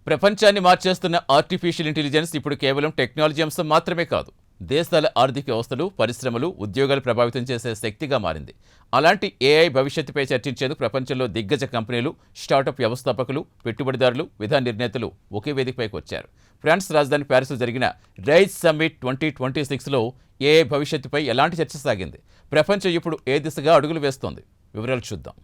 ప్రపంచాన్ని మార్చేస్తున్న artificial intelligence ఇప్పుడు కేవలం టెక్నాలజీ అంశం మాత్రమే కాదు, దేశాల ఆర్థిక వ్యవస్థలు, పరిశ్రమలు, ఉద్యోగాలు ప్రభావితం చేసే శక్తిగా మారింది. అలాంటి ఏఐ భవిష్యత్తుపై చర్చించేందుకు ప్రపంచంలో దిగ్గజ కంపెనీలు, స్టార్టప్ వ్యవస్థాపకులు, పెట్టుబడిదారులు, విధాన నిర్ణేతలు ఒకే వేదికపైకి వచ్చారు. ఫ్రాన్స్ రాజధాని ప్యారిస్లో జరిగిన రైజ్ సమ్మిట్ 2026లో ఏఐ భవిష్యత్తుపై ఎలాంటి చర్చ సాగింది? ప్రపంచం ఇప్పుడు ఏ దిశగా అడుగులు వేస్తోంది? వివరాలు చూద్దాం.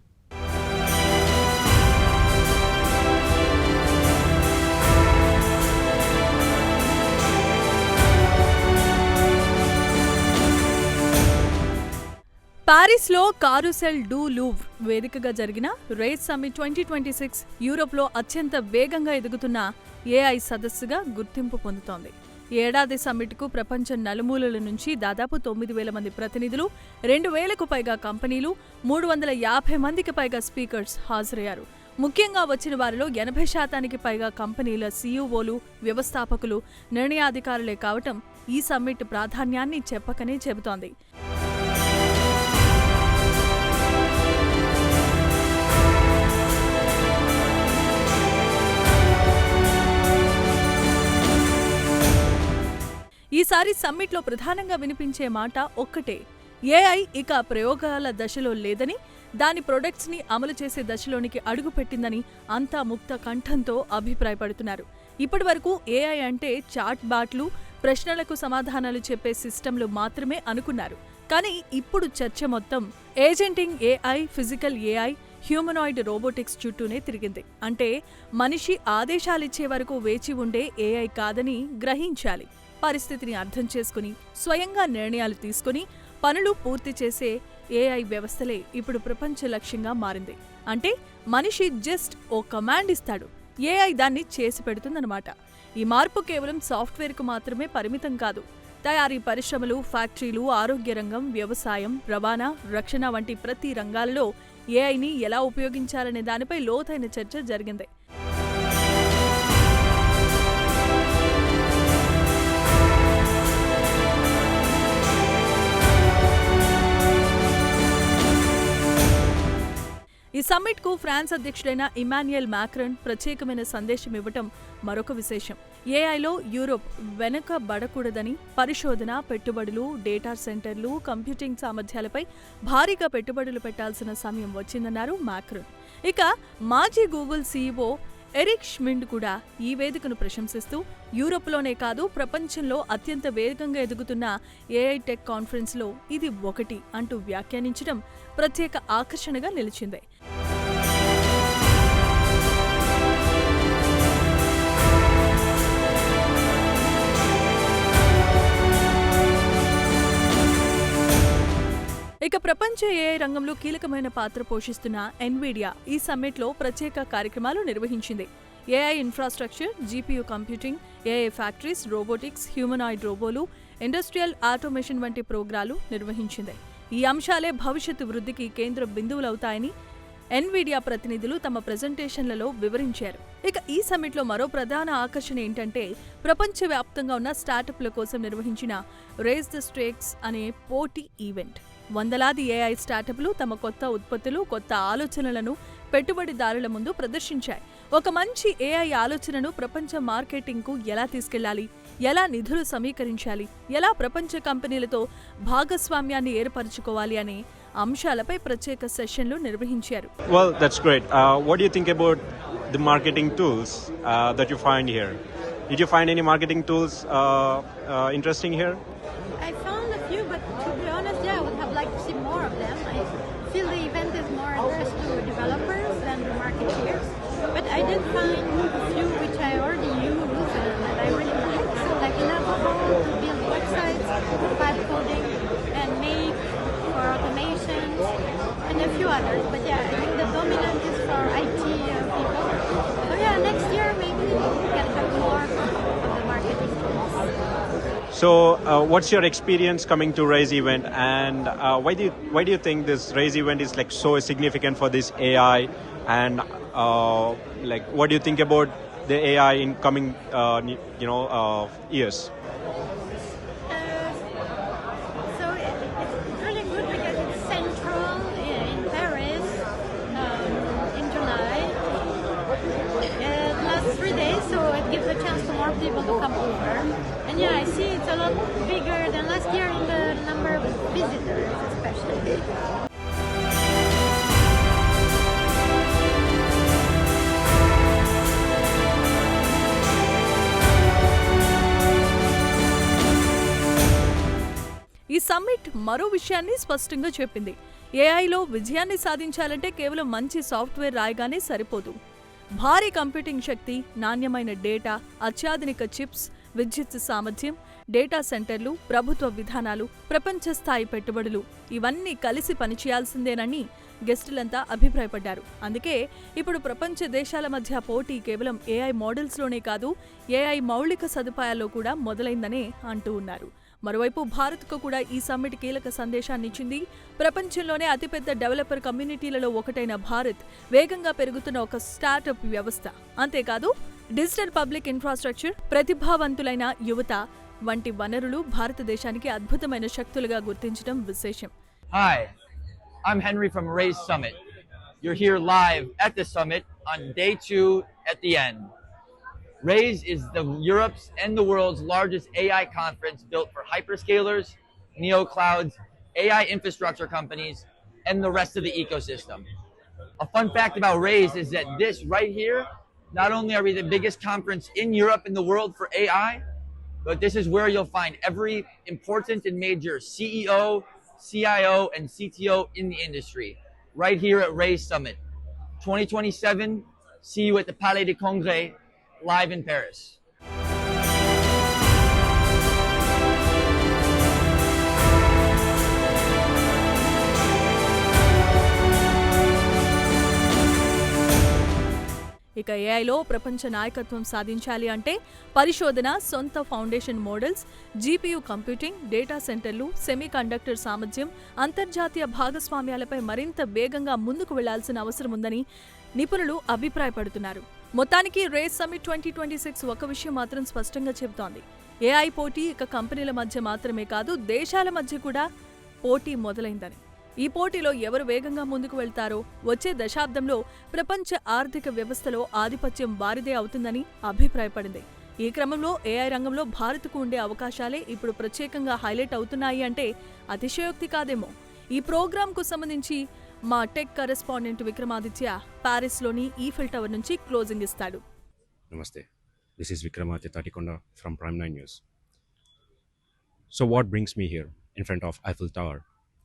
పారిస్లో కారుసెల్ డు లూవ్ర్ వేదికగా జరిగిన రైజ్ సమ్మిట్ 2026 యూరోప్లో అత్యంత వేగంగా ఎదుగుతున్న ఏఐ సదస్సుగా గుర్తింపు పొందుతోంది. ఏడాది సమ్మిట్కు ప్రపంచం నలుమూలల నుంచి దాదాపు 9,000 మంది ప్రతినిధులు, 2,000కు పైగా కంపెనీలు, 350 మందికి పైగా స్పీకర్స్ హాజరయ్యారు. ముఖ్యంగా వచ్చిన వారిలో 80% పైగా కంపెనీల సీఈఓలు, వ్యవస్థాపకులు, నిర్ణయాధికారులే కావటం ఈ సమ్మిట్ ప్రాధాన్యాన్ని చెప్పకనే చెబుతోంది. ఈసారి సమ్మిట్లో ప్రధానంగా వినిపించే మాట ఒక్కటే: ఏఐ ఇక ప్రయోగాల దశలో లేదని, దాని ప్రొడక్ట్స్ని అమలు చేసే దశలోనికి అడుగుపెట్టిందని అంతా ముక్త కంఠంతో అభిప్రాయపడుతున్నారు. ఇప్పటి వరకు ఏఐ అంటే చాట్ బాట్లు, ప్రశ్నలకు సమాధానాలు చెప్పే సిస్టంలు మాత్రమే అనుకున్నారు. కానీ ఇప్పుడు చర్చ మొత్తం agentic AI, physical AI, humanoid robotics చుట్టూనే తిరిగింది. అంటే మనిషి ఆదేశాలిచ్చే వరకు వేచి ఉండే ఏఐ కాదని గ్రహించాలి. పరిస్థితిని అర్థం చేసుకుని స్వయంగా నిర్ణయాలు తీసుకుని పనులు పూర్తి చేసే ఏఐ వ్యవస్థలే ఇప్పుడు ప్రపంచ లక్ష్యంగా మారింది. అంటే మనిషి జస్ట్ ఓ కమాండ్ ఇస్తాడు, ఏఐ దాన్ని చేసి పెడుతుందన్నమాట. ఈ మార్పు కేవలం సాఫ్ట్వేర్కు మాత్రమే పరిమితం కాదు. తయారీ పరిశ్రమలు, ఫ్యాక్టరీలు, ఆరోగ్య రంగం, వ్యవసాయం, రవాణా, రక్షణ వంటి ప్రతి రంగాలలో ఏఐని ఎలా ఉపయోగించాలనే దానిపై లోతైన చర్చ జరిగింది. ఈ సమ్మిట్కు ఫ్రాన్స్ అధ్యక్షుడైన ఇమాన్యుయల్ మాక్రాన్ ప్రత్యేకమైన సందేశం ఇవ్వటం మరొక విశేషం. ఏఐలో యూరోప్ వెనకబడకూడదని, పరిశోధన, పెట్టుబడులు, డేటా సెంటర్లు, కంప్యూటింగ్ సామర్థ్యాలపై భారీగా పెట్టుబడులు పెట్టాల్సిన సమయం వచ్చిందన్నారు మాక్రాన్. ఇక మాజీ గూగుల్ సీఈఓ ఎరిక్ ష్మిడ్ కూడా ఈ వేదికను ప్రశంసిస్తూ యూరోప్లోనే కాదు, ప్రపంచంలో అత్యంత వేగంగా ఎదుగుతున్న ఏఐ టెక్ కాన్ఫరెన్స్లో ఇది ఒకటి అంటూ వ్యాఖ్యానించడం ప్రత్యేక ఆకర్షణగా నిలిచింది. ఇక ప్రపంచ ఏఐ రంగంలో కీలకమైన పాత్ర పోషిస్తున్న ఎన్విడియా ఈ సమ్మిట్లో ప్రత్యేక కార్యక్రమాలు నిర్వహించింది. AI infrastructure, GPU computing, AI factories, robotics, humanoid రోబోలు, ఇండస్ట్రియల్ ఆటోమేషన్ వంటి ప్రోగ్రాలు నిర్వహించింది. ఈ అంశాలే భవిష్యత్తు వృద్ధికి కేంద్ర బిందువులవుతాయని ఎన్విడియా ప్రతినిధులు తమ ప్రెజెంటేషన్లలో వివరించారు. ఇక ఈ సమ్మిట్లో మరో ప్రధాన ఆకర్షణ ఏంటంటే ప్రపంచవ్యాప్తంగా ఉన్న స్టార్టప్ల కోసం నిర్వహించిన రేజ్ ద స్టేక్స్ అనే పోటీ ఈవెంట్. వందలాది ఏఐ స్టార్టప్లు తమ కొత్త ఉత్పత్తులు, కొత్త ఆలోచనలను పెట్టుబడిదారుల ముందు ప్రదర్శించాయి. ఒక మంచి ఏఐ ఆలోచనను ప్రపంచ మార్కెటింగ్కు ఎలా తీసుకెళ్లాలి, ఎలా నిధులు సమీకరించాలి, ఎలా ప్రపంచ కంపెనీలతో భాగస్వామ్యాన్ని ఏర్పరచుకోవాలి అనే అంశాలపై ప్రత్యేక సెషన్లు నిర్వహించారు. Well, that's great. What do you think about the marketing tools that you find here? Did you find any marketing tools interesting here? I found a few, but to be honest, I would have liked to see more of them. I feel the event is more addressed to developers than to marketeers. But I did find a few which I already use and that I really like. So like Lenovo to build websites, vibe coding, and Make for automation, and a few others. But yeah, I think the dominant is for IT people. So yeah, next year maybe we can have more of the marketing tools. So, what's your experience coming to Rise event, and why do you think this Rise event is like so significant for this AI, and like what do you think about the AI in coming years? So it's really good because it's central in Paris in July. It lasts 3 days, so gives a chance to more people to come over. And yeah, I see it's a lot bigger than last year in the number of visitors, especially. ఈ summit మరో విషయాన్ని స్పష్టంగా చెప్పింది. ఏఐలో విజయాన్ని సాధించాలంటే కేవలం మంచి software రాయగానే సరిపోదు. భారీ కంప్యూటింగ్ శక్తి, నాణ్యమైన డేటా, అత్యాధునిక చిప్స్, విద్యుత్ సామర్థ్యం, డేటా సెంటర్లు, ప్రభుత్వ విధానాలు, ప్రపంచ స్థాయి పెట్టుబడులు ఇవన్నీ కలిసి పనిచేయాల్సిందేనని గెస్టులంతా అభిప్రాయపడ్డారు. అందుకే ఇప్పుడు ప్రపంచ దేశాల మధ్య పోటీ కేవలం ఏఐ మోడల్స్లోనే కాదు, ఏఐ మౌలిక సదుపాయాల్లో కూడా మొదలైందనే అంటూ ఉన్నారు. మరోవైపు భారత్కు కూడా ఈ సమ్మిట్ కీలక సందేశాన్ని ఇచ్చింది. ప్రపంచంలోనే అతిపెద్ద డెవలపర్ కమ్యూనిటీలలో ఒకటైన భారత్ వేగంగా పెరుగుతున్న ఒక స్టార్టప్ వ్యవస్థ. అంతేకాదు డిజిటల్ పబ్లిక్ ఇన్ఫ్రాస్ట్రక్చర్, ప్రతిభావంతులైన యువత వంటి వనరులు భారతదేశానికి అద్భుతమైన శక్తులుగా గుర్తించడం విశేషం. Hi, I'm Henry from Raise Summit. You're here live at the summit on day 2 at the end. Raise is Europe's and the world's largest AI conference built for hyperscalers, neoclouds, AI infrastructure companies, and the rest of the ecosystem. A fun fact about Raise is that this right here, not only are we the biggest conference in Europe and the world for AI, but this is where you'll find every important and major CEO, CIO, and CTO in the industry, right here at Raise Summit. 2027, see you at the Palais des Congrès, live in Paris. ఇక ఏఐలో ప్రపంచ నాయకత్వం సాధించాలి అంటే పరిశోధన, సొంత foundation models, GPU computing, data సెంటర్లు, semiconductor సామర్థ్యం, అంతర్జాతీయ భాగస్వామ్యాలపై మరింత వేగంగా ముందుకు వెళ్లాల్సిన అవసరం ఉందని నిపుణులు అభిప్రాయపడుతున్నారు. మొత్తానికి రేస్ సమ్మిట్ 2026 ఒక విషయం మాత్రం స్పష్టంగా చెబుతోంది. ఏఐ పోటీ ఇక కంపెనీల మధ్య మాత్రమే కాదు, దేశాల మధ్య కూడా పోటీ మొదలైందని. ఈ పోటీలో ఎవరు వేగంగా ముందుకు వెళ్తారో వచ్చే దశాబ్దంలో ప్రపంచ ఆర్థిక వ్యవస్థలో ఆధిపత్యం వారిదే అవుతుందని అభిప్రాయపడింది. ఈ క్రమంలో ఏఐ రంగంలో భారత్కు ఉండే అవకాశాలే ఇప్పుడు ప్రత్యేకంగా హైలైట్ అవుతున్నాయి అంటే అతిశయోక్తి కాదేమో. ఈ ప్రోగ్రాంకు సంబంధించి మా టెక్ కరెస్పాండెంట్ విక్రమాదిత్య ప్యారిస్లోని ఈఫిల్ టవర్ నుంచి క్లోజింగ్ ఇస్తాడు. Namaste. This is Vikramaditya Tatikonda from Prime 9 News. So what brings me here in front of Eiffel Tower?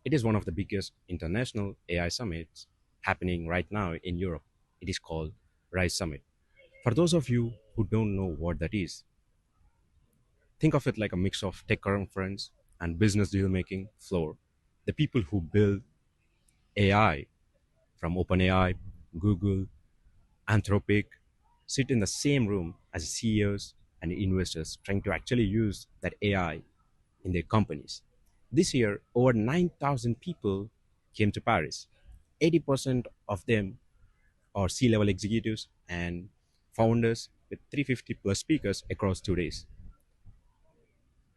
It is one of the biggest international AI summits happening right now in Europe. It is called Rise Summit. For those of you who don't know what that is, think of it like a mix of tech conference and business deal-making floor. The people who build AI from OpenAI, Google, Anthropic sit in the same room as CEOs and investors trying to actually use that AI in their companies. This year, over 9,000 people came to Paris. 80% of them are C-level executives and founders with 350 plus speakers across 2 days.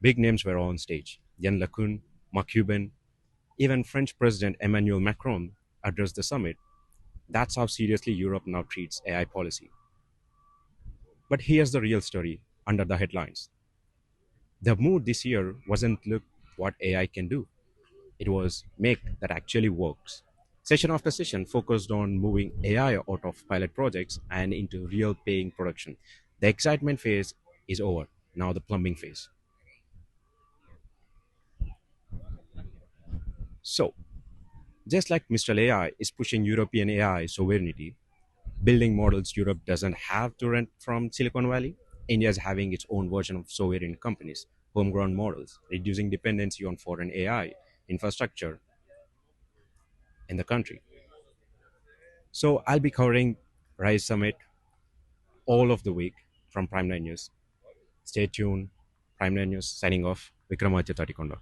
Big names were on stage. Yann LeCun, Mark Cuban, even French President Emmanuel Macron addressed the summit. That's how seriously Europe now treats AI policy. But here's the real story under the headlines. The mood this year wasn't look what AI can do. It was make that actually works. Session after session focused on moving AI out of pilot projects and into real paying production. The excitement phase is over. Now the plumbing phase. So, just like Mistral AI is pushing European AI sovereignty, building models Europe doesn't have to rent from Silicon Valley, India is having its own version of sovereign companies, homegrown models, reducing dependency on foreign AI infrastructure in the country. So I'll be covering Rise Summit all of the week from Prime 9 News. Stay tuned. Prime 9 News signing off. Vikramaditya Tatikonda.